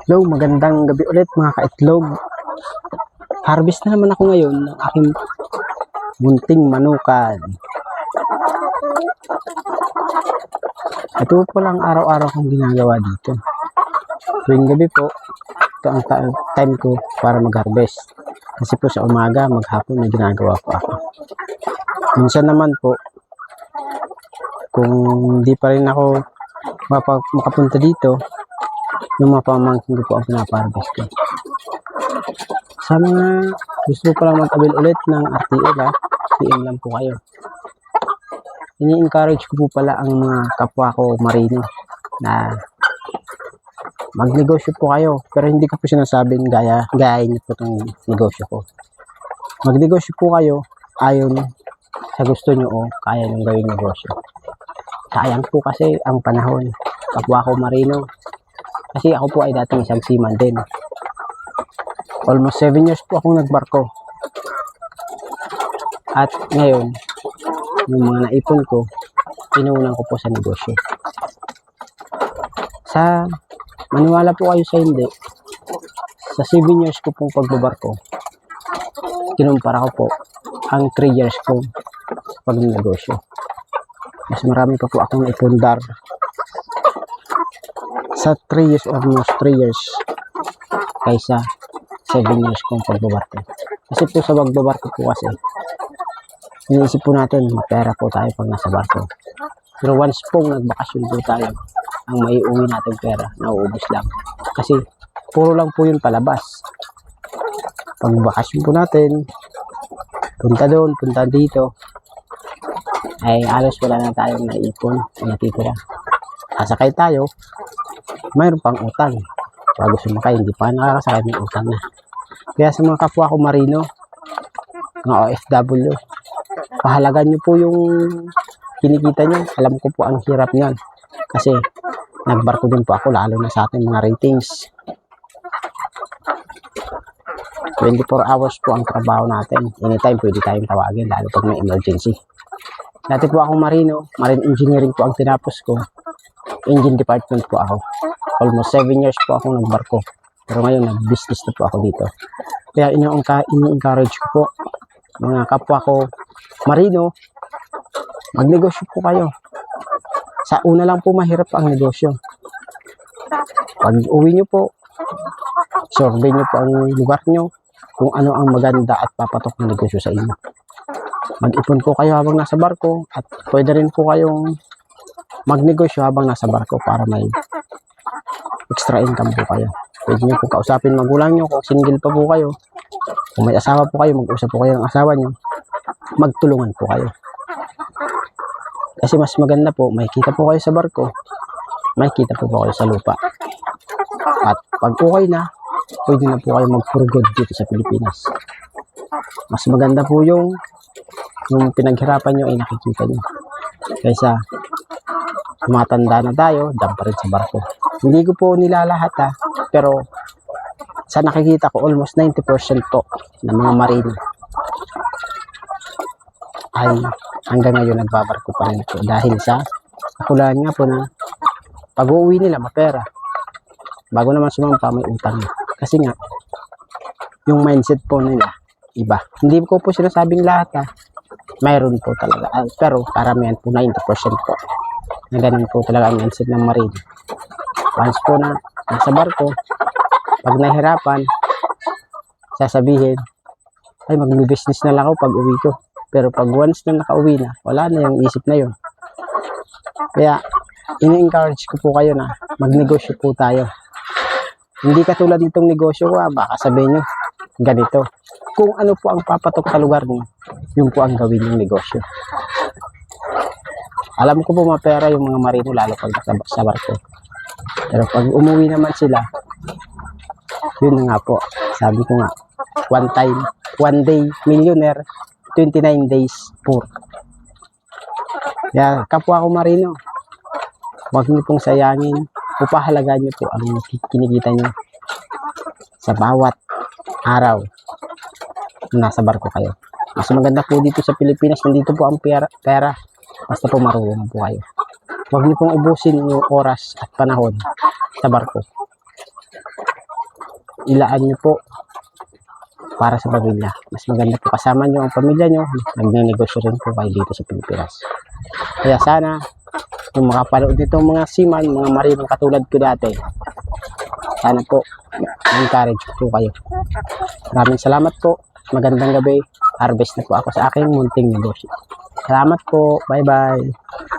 Hello, magandang gabi ulit mga kaitlog. Harvest na naman ako ngayon ng aking munting manukan. Ito po lang araw-araw kong ginagawa dito. Tuwing gabi po, ito ang time ko para mag-harvest. Kasi po sa umaga, maghapon na ginagawa po ako. Minsan naman po, kung hindi pa rin ako makapunta dito, yung mga pamangkin ko po ang pinaparvest ko. Sa mga gusto ko lang mag-avail ulit ng RTL, PM lang po kayo. Ini-encourage ko po pala ang mga kapwa ko marino na magnegosyo po kayo. Pero hindi ko po sinasabing gayahin niyo po itong negosyo ko. Magnegosyo po kayo ayon sa gusto nyo o kaya nyo gawing negosyo. Sayang po kasi ang panahon. Kapwa ko marino. Kasi ako po ay dating isang seaman din. Almost 7 years po akong nagbarko. At ngayon, yung mga naipon ko, inuunan ko po sa negosyo. Maniwala po kayo sa hindi, sa 7 years ko pong pagbabarko, kinumpara ko po ang 3 years ko pag negosyo. Mas marami pa po akong naipundar sa 3 years, almost 3 years kaysa 7 years kong pagbabarko. Kasi po sa pagbabarko po kasi iniisip po natin mapera po tayo pag nasa barko, pero once pong nagbakasyon po tayo, ang maiuwi natin pera nauubos lang kasi puro lang po yun palabas. Pag bakasyon po natin, punta doon, punta dito, ay halos wala na tayong naipon o natitira. Sasakay tayo, mayroon pang utang. Bago sumakay, hindi pa nakakasakay, may utang na. Kaya sa mga kapwa ko marino, mga OFW, pahalagan nyo po yung kinikita nyo. Alam ko po ang hirap nyan. Kasi nagbarko din po ako, lalo na sa ating mga ratings. 24 hours po ang trabaho natin. Anytime pwede tayong tawagin, lalo pag may emergency. Dati po akong marino, marine engineering po ang tinapos ko. Engine department po ako. Almost 7 years po akong nagbarko. Pero ngayon, nag-business na po ako dito. Kaya ini-encourage ko po, mga kapwa ko marino, magnegosyo po kayo. Sa una lang po mahirap ang negosyo. Pag uwi nyo po, survey nyo po ang lugar nyo, kung ano ang maganda at papatok ng negosyo sa inyo. Mag-ipon po kayo habang nasa barko at pwede rin po kayong magnegosyo habang nasa barko para may extra income po kayo. Pwede nyo po kausapin magulang nyo kung single pa po kayo. Kung may asawa po kayo, mag-usap po kayo ng asawa nyo. Magtulungan po kayo. Kasi mas maganda po, may kita po kayo sa barko, may kita po kayo sa lupa. At pag okay na, pwede na po kayo mag-for-good dito sa Pilipinas. Mas maganda po yung pinaghirapan nyo ay nakikita nyo. Kaysa tumatanda na tayo, dam pa rin sa barko. Hindi ko po nilalahat pero sa nakikita ko, almost 90% po ng mga marino ay hanggang ngayon nagbabarko pa rin po dahil sa kakulangan nga po na pag-uwi nila mapera bago naman sumampa may utang. Kasi nga yung mindset po nila iba. Hindi ko po sinasabing lahat mayroon po talaga, pero karamihan po 90% po na ganun po talaga ang mindset ng marino. Once po na nasa barko, pag nahirapan, sasabihin ay mag-business na lang ako pag uwi ko. Pero pag once na nakauwi na, wala na yung isip na yun. Kaya ini-encourage ko po kayo na magnegosyo po tayo. Hindi katulad nitong negosyo ko, baka sabihin nyo ganito. Kung ano po ang papatok sa lugar niyo, yun po ang gawin yung negosyo. Alam ko po mapera yung mga marino lalo pag sa barko. Pero pag umuwi naman sila, yun na nga po. Sabi ko nga, one day millionaire, 29 days poor. Kaya kapwa ko marino, huwag niyo pong sayangin, upahalagaan niyo po ang kinikita niyo sa bawat araw na nasa barko kayo. Mas maganda po dito sa Pilipinas, nandito po ang pera, basta po marunong po kayo. Huwag niyo pong ubusin yung oras at panahon sa barko. ilaan nyo po para sa pamilya. Mas maganda po kasama nyo ang pamilya nyo. Nagnenegosyo rin po kayo dito sa Pilipinas. Kaya sana, kung makapanood nitong mga seaman, mga marinong katulad ko dati, sana po, encourage po kayo. Maraming salamat po. Magandang gabi. Harvest na po ako sa aking munting negosyo. Salamat po. Bye-bye.